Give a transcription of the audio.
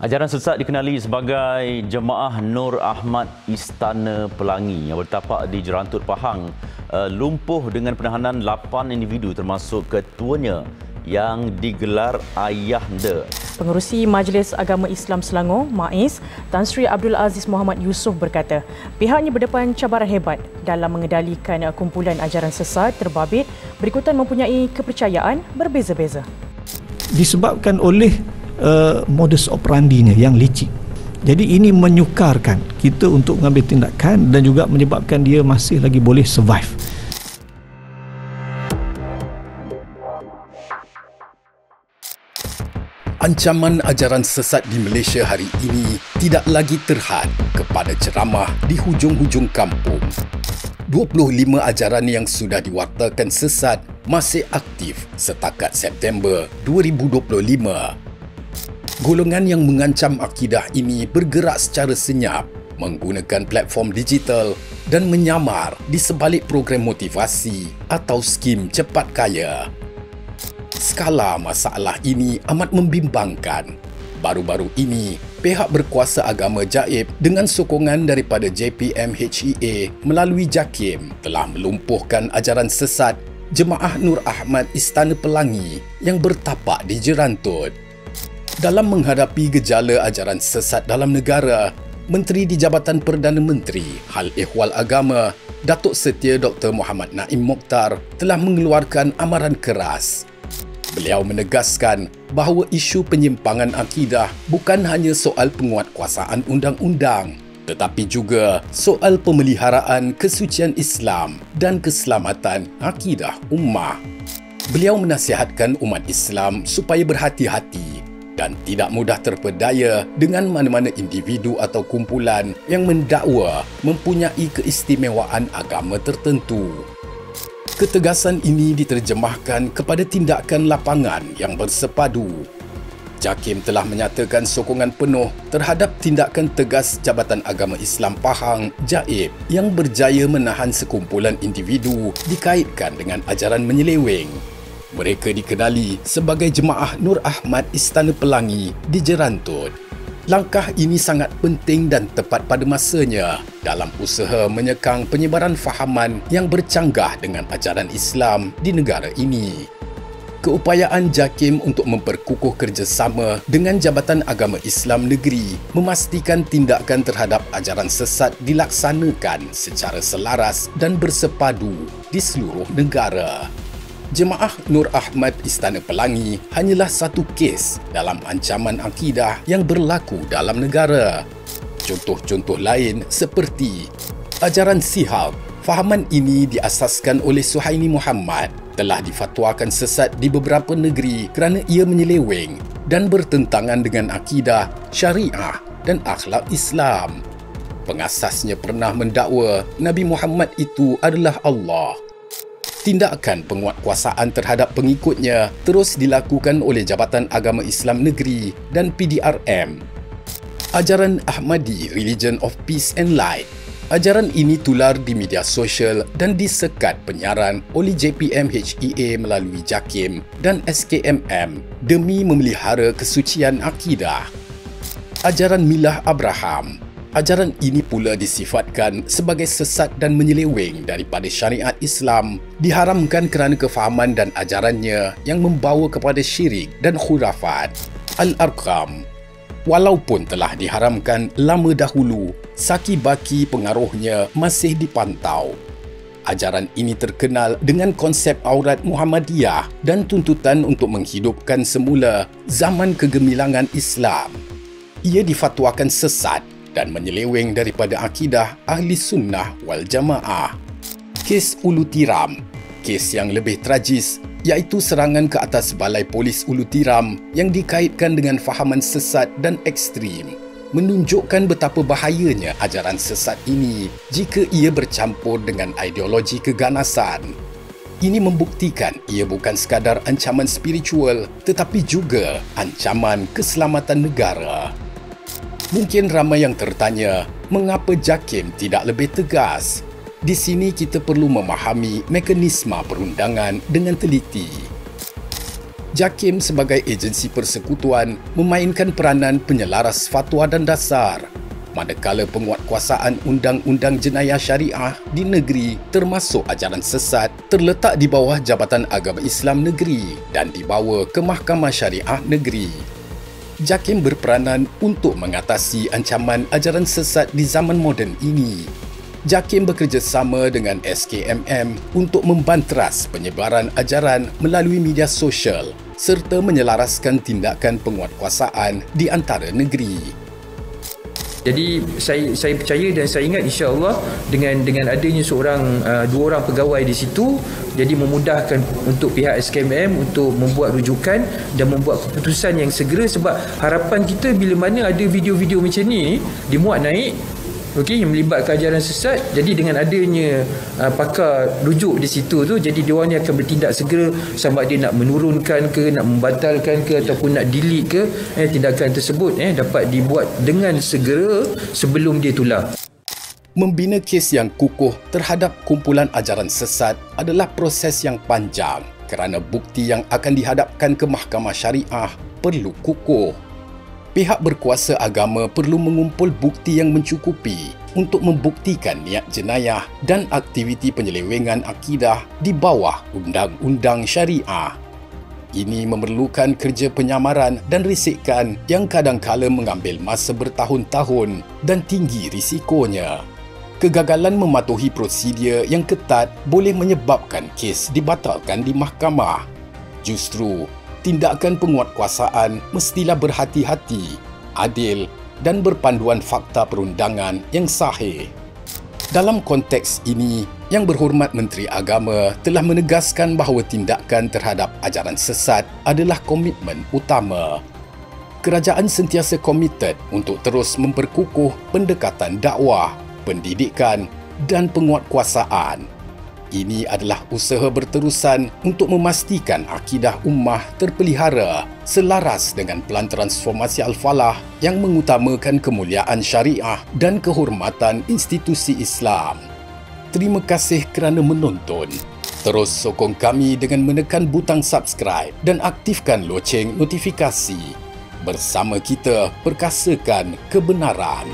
Ajaran sesat dikenali sebagai Jemaah Nur Ahmad Istana Pelangi yang bertapak di Jerantut, Pahang lumpuh dengan penahanan 8 individu termasuk ketuanya yang digelar Ayahanda. Pengerusi Majlis Agama Islam Selangor, MAIS, Tan Sri Abdul Aziz Muhammad Yusof berkata, pihaknya berdepan cabaran hebat dalam mengendalikan kumpulan ajaran sesat terbabit berikutan mempunyai kepercayaan berbeza-beza. Disebabkan oleh modus operandinya yang licik. Jadi ini menyukarkan kita untuk mengambil tindakan dan juga menyebabkan dia masih lagi boleh survive. Ancaman ajaran sesat di Malaysia hari ini tidak lagi terhad kepada ceramah di hujung-hujung kampung. 25 ajaran yang sudah diwartakan sesat masih aktif setakat September 2025. Golongan yang mengancam akidah ini bergerak secara senyap menggunakan platform digital dan menyamar di sebalik program motivasi atau skim cepat kaya. Skala masalah ini amat membimbangkan. Baru-baru ini, pihak berkuasa agama Jaib dengan sokongan daripada JPM-HEA melalui JAKIM telah melumpuhkan ajaran sesat Jemaah Nur Ahmad Istana Pelangi yang bertapak di Jerantut. Dalam menghadapi gejala ajaran sesat dalam negara, Menteri di Jabatan Perdana Menteri Hal Ehwal Agama, Datuk Setia Dr. Muhammad Naim Mokhtar telah mengeluarkan amaran keras. Beliau menegaskan bahawa isu penyimpangan akidah bukan hanya soal penguatkuasaan undang-undang, tetapi juga soal pemeliharaan kesucian Islam dan keselamatan akidah ummah. Beliau menasihatkan umat Islam supaya berhati-hati dan tidak mudah terpedaya dengan mana-mana individu atau kumpulan yang mendakwa mempunyai keistimewaan agama tertentu. Ketegasan ini diterjemahkan kepada tindakan lapangan yang bersepadu. JAKIM telah menyatakan sokongan penuh terhadap tindakan tegas Jabatan Agama Islam Pahang, JAIB, yang berjaya menahan sekumpulan individu dikaitkan dengan ajaran menyeleweng. Mereka dikenali sebagai Jemaah Nur Ahmad Istana Pelangi di Jerantut. Langkah ini sangat penting dan tepat pada masanya dalam usaha menyekang penyebaran fahaman yang bercanggah dengan ajaran Islam di negara ini. Keupayaan JAKIM untuk memperkukuh kerjasama dengan Jabatan Agama Islam Negeri memastikan tindakan terhadap ajaran sesat dilaksanakan secara selaras dan bersepadu di seluruh negara. Jemaah Nur Ahmad Istana Pelangi hanyalah satu kes dalam ancaman akidah yang berlaku dalam negara. Contoh-contoh lain seperti ajaran Sihab. Fahaman ini diasaskan oleh Suhaimi Muhammad telah difatwakan sesat di beberapa negeri kerana ia menyeleweng dan bertentangan dengan akidah, syariah dan akhlak Islam. Pengasasnya pernah mendakwa Nabi Muhammad itu adalah Allah. Tindakan penguatkuasaan terhadap pengikutnya terus dilakukan oleh Jabatan Agama Islam Negeri dan PDRM. Ajaran Ahmadi Religion of Peace and Light. Ajaran ini tular di media sosial dan disekat penyiaran oleh JPM-HEA melalui JAKIM dan SKMM demi memelihara kesucian akidah. Ajaran Milah Abraham. Ajaran ini pula disifatkan sebagai sesat dan menyeleweng daripada syariat Islam, diharamkan kerana kefahaman dan ajarannya yang membawa kepada syirik dan khurafat. Al-Arqam. Walaupun telah diharamkan lama dahulu, saki-baki pengaruhnya masih dipantau. Ajaran ini terkenal dengan konsep aurat Muhammadiyah dan tuntutan untuk menghidupkan semula zaman kegemilangan Islam. Ia difatwakan sesat dan menyeleweng daripada akidah Ahli Sunnah wal Jamaah. Kes Ulu Tiram. Kes yang lebih tragis iaitu serangan ke atas Balai Polis Ulu Tiram yang dikaitkan dengan fahaman sesat dan ekstrim, menunjukkan betapa bahayanya ajaran sesat ini jika ia bercampur dengan ideologi keganasan. Ini membuktikan ia bukan sekadar ancaman spiritual tetapi juga ancaman keselamatan negara. Mungkin ramai yang tertanya, mengapa JAKIM tidak lebih tegas? Di sini kita perlu memahami mekanisme perundangan dengan teliti. JAKIM sebagai agensi persekutuan memainkan peranan penyelaras fatwa dan dasar, manakala penguatkuasaan undang-undang jenayah syariah di negeri termasuk ajaran sesat terletak di bawah Jabatan Agama Islam Negeri dan dibawa ke Mahkamah Syariah Negeri. JAKIM berperanan untuk mengatasi ancaman ajaran sesat di zaman moden ini. JAKIM bekerjasama dengan SKMM untuk membanteras penyebaran ajaran melalui media sosial serta menyelaraskan tindakan penguatkuasaan di antara negeri. Jadi saya percaya dan saya ingat insya-Allah dengan adanya dua orang pegawai di situ, jadi memudahkan untuk pihak SKMM untuk membuat rujukan dan membuat keputusan yang segera, sebab harapan kita bila mana ada video-video macam ni dimuat naik, okey, yang melibatkan ajaran sesat, jadi dengan adanya pakar rujuk di situ tu, jadi dia orang ni akan bertindak segera sama ada nak menurunkan ke, nak membatalkan ke ataupun nak delete ke, tindakan tersebut dapat dibuat dengan segera sebelum dia tular. Membina kes yang kukuh terhadap kumpulan ajaran sesat adalah proses yang panjang kerana bukti yang akan dihadapkan ke mahkamah syariah perlu kukuh. Pihak berkuasa agama perlu mengumpul bukti yang mencukupi untuk membuktikan niat jenayah dan aktiviti penyelewengan akidah di bawah undang-undang syariah. Ini memerlukan kerja penyamaran dan risikan yang kadangkala mengambil masa bertahun-tahun dan tinggi risikonya. Kegagalan mematuhi prosedur yang ketat boleh menyebabkan kes dibatalkan di mahkamah. Justru, tindakan penguatkuasaan mestilah berhati-hati, adil dan berpanduan fakta perundangan yang sahih. Dalam konteks ini, Yang Berhormat Menteri Agama telah menegaskan bahawa tindakan terhadap ajaran sesat adalah komitmen utama. Kerajaan sentiasa komited untuk terus memperkukuh pendekatan dakwah, pendidikan dan penguatkuasaan. Ini adalah usaha berterusan untuk memastikan akidah ummah terpelihara selaras dengan pelan transformasi Al-Falah yang mengutamakan kemuliaan syariah dan kehormatan institusi Islam. Terima kasih kerana menonton. Terus sokong kami dengan menekan butang subscribe dan aktifkan loceng notifikasi. Bersama kita perkasakan kebenaran.